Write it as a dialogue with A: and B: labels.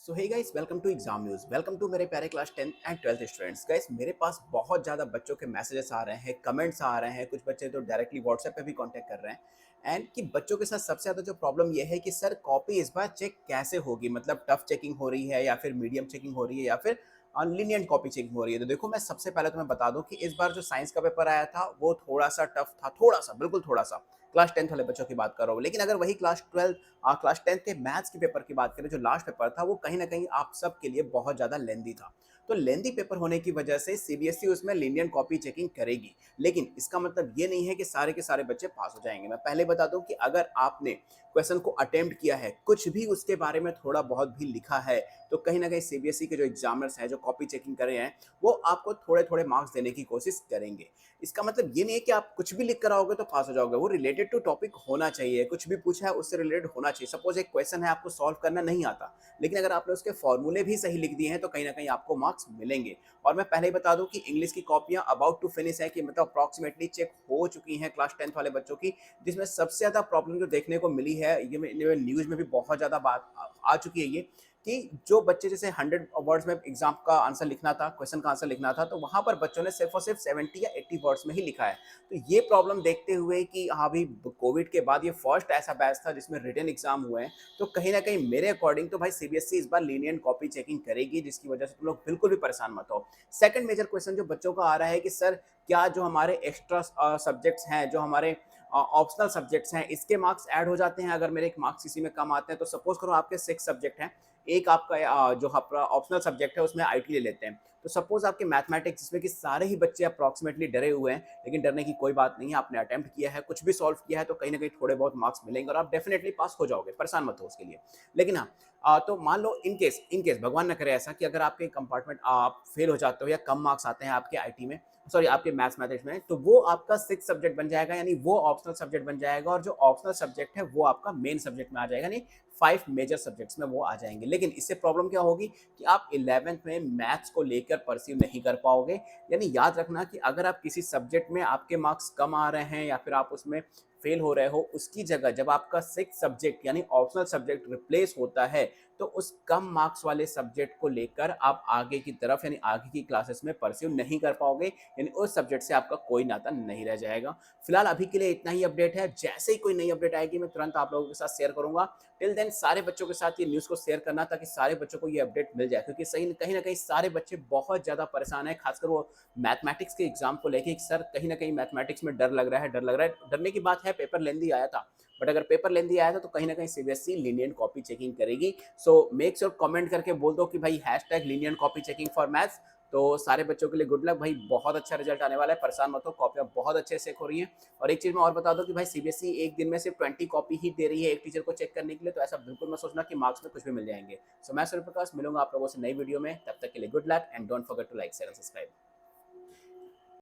A: So hey guys, welcome to exam news. Welcome to मेरे प्यारे class 10 and 12th students. Guys, मेरे पास बहुत ज़्यादा बच्चों के मैसेजेस आ रहे हैं, कमेंट्स आ रहे हैं। कुछ बच्चे तो डायरेक्टली व्हाट्सएप पे भी कांटेक्ट कर रहे हैं एंड कि बच्चों के साथ सबसे ज़्यादा जो प्रॉब्लम ये है कि सर कॉपी इस बार चेक कैसे होगी, मतलब टफ चेकिंग हो रही है या फिर मीडियम चेकिंग हो रही है या फिर लीनियंट कॉपी चेकिंग हो रही है। तो देखो, मैं सबसे पहले तुम्हें बता दूं कि इस बार जो साइंस का पेपर आया था वो थोड़ा सा टफ था, थोड़ा सा, बिल्कुल थोड़ा सा। क्लास 10th वाले बच्चों की बात कर रहा हूँ, लेकिन अगर वही क्लास 10th के मैथ्स के पेपर की बात करें, जो लास्ट पेपर था, वो कहीं ना कहीं आप सब के लिए बहुत ज़्यादा लेंदी था। तो लेंदी पेपर होने की वजह से सीबीएसई उसमें लीनियंट कॉपी चेकिंग करेगी, लेकिन इसका मतलब ये नहीं है कि सारे के सारे बच्चे पास हो जाएंगे। मैं पहले बता दूं कि अगर आपने क्वेश्चन को अटेम्प्ट किया है, कुछ भी उसके बारे में थोड़ा बहुत भी लिखा है, तो कहीं ना कहीं सीबीएसई के जो एग्जामिनर्स हैं, जो कॉपी चेकिंग कर रहे हैं, वो आपको थोड़े थोड़े मार्क्स देने की कोशिश करेंगे। इसका मतलब ये नहीं है कि आप कुछ भी लिख कर आओगे तो पास हो जाओगे। वो रिलेटेड टू टॉपिक होना चाहिए, कुछ भी पूछा है उससे रिलेटेड होना चाहिए। सपोज एक क्वेश्चन है, आपको सॉल्व करना नहीं आता, लेकिन अगर आपने उसके फॉर्मूले भी सही लिख दिए हैं तो कहीं ना कहीं आपको मार्क्स मिलेंगे। और मैं पहले ही बता दूं कि इंग्लिश की कॉपियां अबाउट टू फिनिश है, कि मतलब अप्रॉक्सीमेटली चेक हो चुकी हैं क्लास 10th वाले बच्चों की। जिसमें सबसे ज्यादा प्रॉब्लम जो देखने को मिली है, ये न्यूज में भी बहुत ज्यादा बात आ चुकी है ये, कि जो बच्चे जैसे 100 वर्ड्स में एग्जाम का आंसर लिखना था, क्वेश्चन का आंसर लिखना था, तो वहां पर बच्चों ने सिर्फ और सिर्फ 70 या 80 वर्ड्स में ही लिखा है। तो ये प्रॉब्लम देखते हुए कि हाँ भाई, कोविड के बाद ये फर्स्ट ऐसा बैच था जिसमें रिटन एग्जाम हुए हैं, तो कहीं ना कहीं मेरे अकॉर्डिंग तो भाई सीबीएसई इस बार लीनियंट कॉपी चेकिंग करेगी, जिसकी वजह से तुम लोग बिल्कुल भी परेशान मत हो। सेकंड मेजर क्वेश्चन जो बच्चों का आ रहा है कि सर, क्या जो हमारे एक्स्ट्रा सब्जेक्ट्स हैं, जो हमारे ऑप्शनल सब्जेक्ट्स हैं, इसके मार्क्स ऐड हो जाते हैं अगर मेरे मार्क्स किसी में कम आते हैं? तो सपोज करो आपके 6 सब्जेक्ट हैं, एक आपका जो आपका ऑप्शनल सब्जेक्ट है उसमें आईटी ले लेते हैं। तो सपोज आपके मैथमेटिक्स, जिसमें कि सारे ही बच्चे अप्रॉक्सीमेटली डरे हुए हैं, लेकिन डरने की कोई बात नहीं है। आपने अटेम्प्ट किया है, कुछ भी सॉल्व किया है, तो कहीं ना कहीं थोड़े बहुत मार्क्स मिलेंगे और आप डेफिनेटली पास हो जाओगे, परेशान मत हो उसके लिए। लेकिन हाँ, तो मान लो इन केस भगवान न करे ऐसा कि अगर आपके कंपार्टमेंट आप फेल हो जाते हो या कम मार्क्स आते हैं आपके आईटी में, सॉरी आपके मैथमेटिक्स में, तो वो आपका 6 सब्जेक्ट बन जाएगा, यानी वो ऑप्शनल सब्जेक्ट बन जाएगा, और जो ऑप्शनल सब्जेक्ट है वो आपका मेन सब्जेक्ट में आ जाएगा, यानी 5 मेजर सब्जेक्ट्स में वो आ जाएंगे। लेकिन इससे प्रॉब्लम क्या होगी कि आप 11th में मैथ्स को लेकर परसीव नहीं कर पाओगे। यानी याद रखना कि अगर आप किसी सब्जेक्ट में आपके मार्क्स कम आ रहे हैं या फिर आप उसमें फेल हो रहे हो, उसकी जगह जब आपका 6 सब्जेक्ट यानी ऑप्शनल सब्जेक्ट रिप्लेस होता है, तो उस कम मार्क्स वाले सब्जेक्ट को लेकर आप आगे की तरफ यानी आगे की क्लासेस में परस्यू नहीं कर पाओगे, यानी उस सब्जेक्ट से आपका कोई नाता नहीं रह जाएगा। फिलहाल अभी के लिए इतना ही अपडेट है। जैसे ही कोई नई अपडेट आएगी मैं तुरंत आप लोगों के साथ शेयर करूंगा। टिल देन सारे बच्चों के साथ ये न्यूज़ को शेयर करना, ताकि सारे बच्चों को ये अपडेट मिल जाए, क्योंकि सही कहीं ना कहीं सारे बच्चे बहुत ज़्यादा परेशान हैं, खासकर वो मैथमेटिक्स के एग्जाम को लेके। सर कहीं ना कहीं मैथमेटिक्स में डर लग रहा है, डर लग रहा है। डरने की बात है, पेपर लेंदी आया था, बट अगर पेपर लेंदी आया था तो कहीं ना कहीं सीबीएसई लीनियंट कॉपी चेकिंग करेगी। सो मेक श्योर कमेंट करके बोल दो कि भाई hashtag lenient copy checking for maths. तो सारे बच्चों के लिए गुड लक भाई, बहुत अच्छा रिजल्ट आने वाला है, परेशान मत हो, कॉपियां बहुत अच्छे से हो रही हैं। और एक चीज मैं और बता दूं कि भाई सीबीएसई एक दिन में सिर्फ 20 कॉपी ही दे रही है एक टीचर को चेक करने के लिए, तो ऐसा बिल्कुल मत सोचना कि मार्क्स में कुछ भी मिल जाएंगे। सो मैं सूर्य प्रकाश, मिलूंगा आप लोगों से नई वीडियो में, तब तक के लिए good luck and don't forget to like share and subscribe.